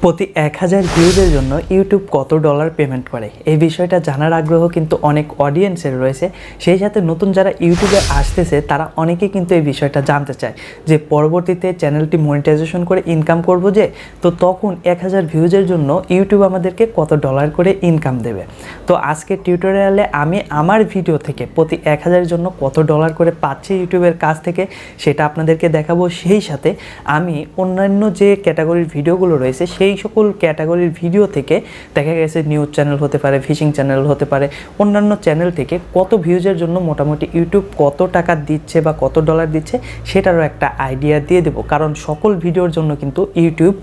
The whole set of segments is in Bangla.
প্রতি 1000 ভিউজের জন্য ইউটিউব কত ডলার পেমেন্ট করে এই বিষয়টা জানার আগ্রহ কিন্তু অনেক অডিয়েন্সের রয়েছে। সেই সাথে নতুন যারা ইউটিউবে আসতেছে তারা অনেকেই কিন্তু এই বিষয়টা জানতে চায় যে পরবর্তীতে চ্যানেলটি মনিটাইজেশন করে ইনকাম করব যে, তো তখন 1000 ভিউজের জন্য ইউটিউব আমাদেরকে কত ডলার করে ইনকাম দেবে। তো আজকে টিউটোরিয়ালে আমি আমার ভিডিও থেকে প্রতি 1000 জন্য কত ডলার করে পাচ্ছি ইউটিউবের কাছ থেকে সেটা আপনাদেরকে দেখাবো। সেই সাথে আমি অন্যান্য যে ক্যাটাগরির ভিডিওগুলো রয়েছে সেই সকল ক্যাটাগরির ভিডিও থেকে দেখা গেছে নিউজ চ্যানেল হতে পারে, ফিশিং চ্যানেল হতে পারে, অন্যান্য চ্যানেল থেকে কত ভিউজের জন্য মোটামুটি ইউটিউব কত টাকা দিচ্ছে বা কত ডলার দিচ্ছে সেটারও একটা আইডিয়া দিয়ে দেবো। কারণ সকল ভিডিওর জন্য কিন্তু ইউটিউব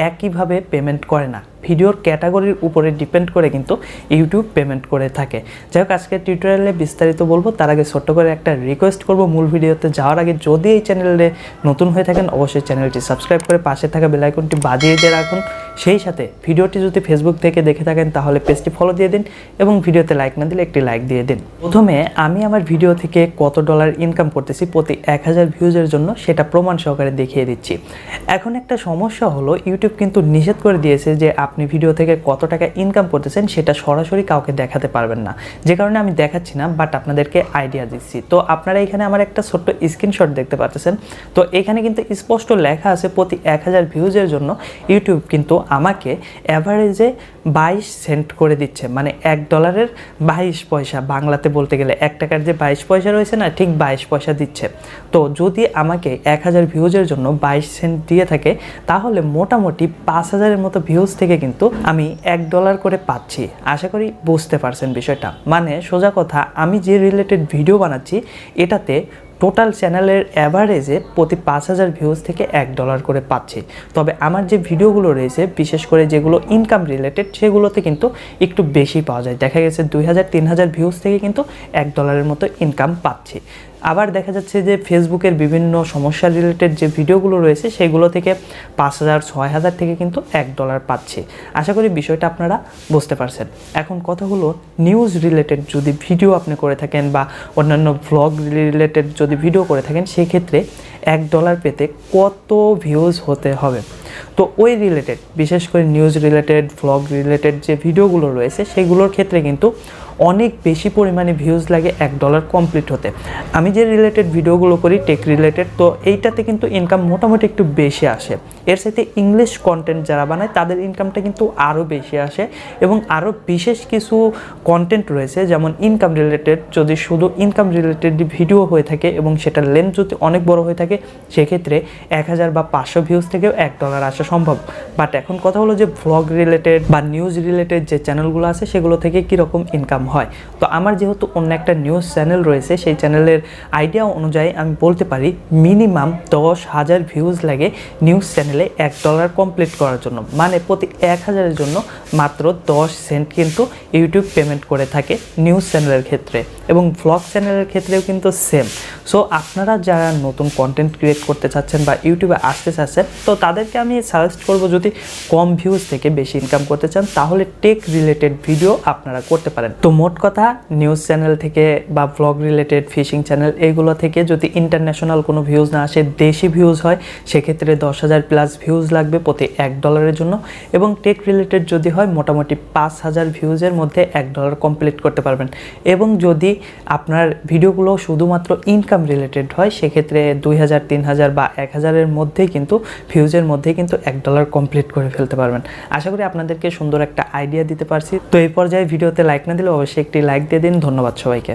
একইভাবে পেমেন্ট করে না, ভিডিওর ক্যাটাগরির উপরে ডিপেন্ড করে কিন্তু ইউটিউব পেমেন্ট করে থাকে। যাই হোক, আজকের টিউটোরিয়ালে বিস্তারিত বলবো। তার আগে ছোট্ট করে একটা রিকোয়েস্ট করব, মূল ভিডিওতে যাওয়ার আগে যদি এই চ্যানেলে নতুন হয়ে থাকেন অবশ্যই চ্যানেলটি সাবস্ক্রাইব করে পাশে থাকা বেল আইকনটি বাজিয়ে দিয়ে রাখুন। সেই সাথে ভিডিওটি যদি ফেসবুক থেকে দেখে থাকেন তাহলে পেজটি ফলো দিয়ে দিন এবং ভিডিওতে লাইক না দিলে একটি লাইক দিয়ে দিন। প্রথমে আমি আমার ভিডিও থেকে কত ডলার ইনকাম করতেছি প্রতি 1000 ভিউজের জন্য সেটা প্রমাণ সহকারে দেখিয়ে দিচ্ছি। এখন একটা সমস্যা হলো, ইউটিউব কিন্তু নিষেধ করে দিয়েছে যে আপনি ভিডিও থেকে কত টাকা ইনকাম করতেছেন সেটা সরাসরি কাউকে দেখাতে পারবেন না, যে কারণে আমি দেখাচ্ছি না, বাট আপনাদেরকে আইডিয়া দিচ্ছি। তো আপনারা এখানে আমার একটা ছোট্ট স্ক্রিনশট দেখতে পাচ্ছেন। তো এখানে কিন্তু স্পষ্ট লেখা আছে প্রতি 1000 ভিউজের জন্য ইউটিউব কিন্তু আমাকে অ্যাভারেজে 22 সেন্ট করে দিচ্ছে, মানে $1 22 পয়সা। বাংলাতে বলতে গেলে 1 টাকার যে 22 পয়সা রয়েছে না, ঠিক 22 পয়সা দিচ্ছে। তো যদি আমাকে 1000 ভিউজের জন্য 22 সেন্ট দিয়ে থাকে তাহলে মোটামুটি 5000-এর মতো ভিউজ থেকে কিন্তু আমি $1 করে পাচ্ছি। আশা করি বুঝতে পারছেন বিষয়টা। মানে সোজা কথা, আমি যে রিলেটেড ভিডিও বানাচ্ছি এটাতে টোটাল চ্যানেলের অ্যাভারেজে প্রতি 5000 ভিউজ থেকে $1 করে পাচ্ছি। তবে আমার যে ভিডিওগুলো রয়েছে বিশেষ করে যেগুলো ইনকাম রিলেটেড সেগুলোতে কিন্তু একটু বেশি পাওয়া যায়। দেখা গেছে 2000-3000 ভিউজ থেকে কিন্তু $1 মতো ইনকাম পাচ্ছি। আবার দেখা যাচ্ছে যে ফেসবুকের বিভিন্ন সমস্যা রিলেটেড যে ভিডিওগুলো রয়েছে সেগুলো থেকে 5000-6000 থেকে কিন্তু $1 পাচ্ছি। আশা করি বিষয়টা আপনারা বুঝতে পারছেন। এখন কথা হলো, নিউজ রিলেটেড যদি ভিডিও আপনি করে থাকেন বা অন্যান্য ভ্লগ রিলেটেড যদি ভিডিও করে থাকেন সেক্ষেত্রে $1 পেতে কত ভিউজ হতে হবে। তো ওই রিলেটেড বিশেষ করে নিউজ রিলেটেড, ভ্লগ রিলেটেড যে ভিডিওগুলো রয়েছে সেগুলোর ক্ষেত্রে কিন্তু অনেক বেশি পরিমাণে ভিউজ লাগে $1 কমপ্লিট হতে। আমি যে রিলেটেড ভিডিওগুলো করি টেক রিলেটেড, তো এইটাতে কিন্তু ইনকাম মোটামুটি একটু বেশি আসে। এর সাথে ইংলিশ কন্টেন্ট যারা বানায় তাদের ইনকামটা কিন্তু আরও বেশি আসে এবং আরও বিশেষ কিছু কন্টেন্ট রয়েছে যেমন ইনকাম রিলেটেড। যদি শুধু ইনকাম রিলেটেড ভিডিও হয়ে থাকে এবং সেটার লেন্থ যদি অনেক বড় হয়ে থাকে সেক্ষেত্রে 1000 বা 500 ভিউজ থেকেও $1 আসা সম্ভব। বাট এখন কথা হলো যে ভ্লগ রিলেটেড বা নিউজ রিলেটেড যে চ্যানেলগুলো আছে সেগুলো থেকে কীরকম ইনকাম হয়। তো আমার যেহেতু অন্য একটা নিউজ চ্যানেল রয়েছে সেই চ্যানেলের আইডিয়া অনুযায়ী আমি বলতে পারি মিনিমাম 10,000 ভিউজ লাগে নিউজ চ্যানেলে $1 কমপ্লিট করার জন্য। মানে প্রতি 1000-এর জন্য মাত্র 10 সেন্ট কিন্তু ইউটিউব পেমেন্ট করে থাকে নিউজ চ্যানেলের ক্ষেত্রে, এবং ভ্লগ চ্যানেলের ক্ষেত্রেও কিন্তু সেম। সো আপনারা যারা নতুন কন্টেন্ট ক্রিয়েট করতে চাচ্ছেন বা ইউটিউবে আসতে চাচ্ছেন তো তাদেরকে আমি সাজেস্ট করব, যদি কম ভিউজ থেকে বেশি ইনকাম করতে চান তাহলে টেক রিলেটেড ভিডিও আপনারা করতে পারেন। তো মোট কথা, নিউজ চ্যানেল থেকে বা ভ্লগ রিলেটেড, ফিশিং চ্যানেল এইগুলো থেকে যদি ইন্টারন্যাশনাল কোনো ভিউজ না আসে, দেশি ভিউজ হয়, সেক্ষেত্রে 10,000+ ভিউজ লাগবে প্রতি $1 জন্য। এবং টেক রিলেটেড যদি হয় মোটামুটি 5000 ভিউজের মধ্যে $1 কমপ্লিট করতে পারবেন। এবং যদি আপনার ভিডিওগুলো শুধুমাত্র ইনকাম রিলেটেড হয় সেক্ষেত্রে 2000-3000 বা 1000-এর মধ্যেই কিন্তু ভিউজের মধ্যেই কিন্তু $1 কমপ্লিট করে ফেলতে পারবেন। আশা করি আপনাদেরকে সুন্দর একটা আইডিয়া দিতে পারছি। তো এই পর্যায়ে ভিডিওতে লাইক না দিলে অবশ্যই একটি লাইক দিয়ে দিন। ধন্যবাদ সবাইকে।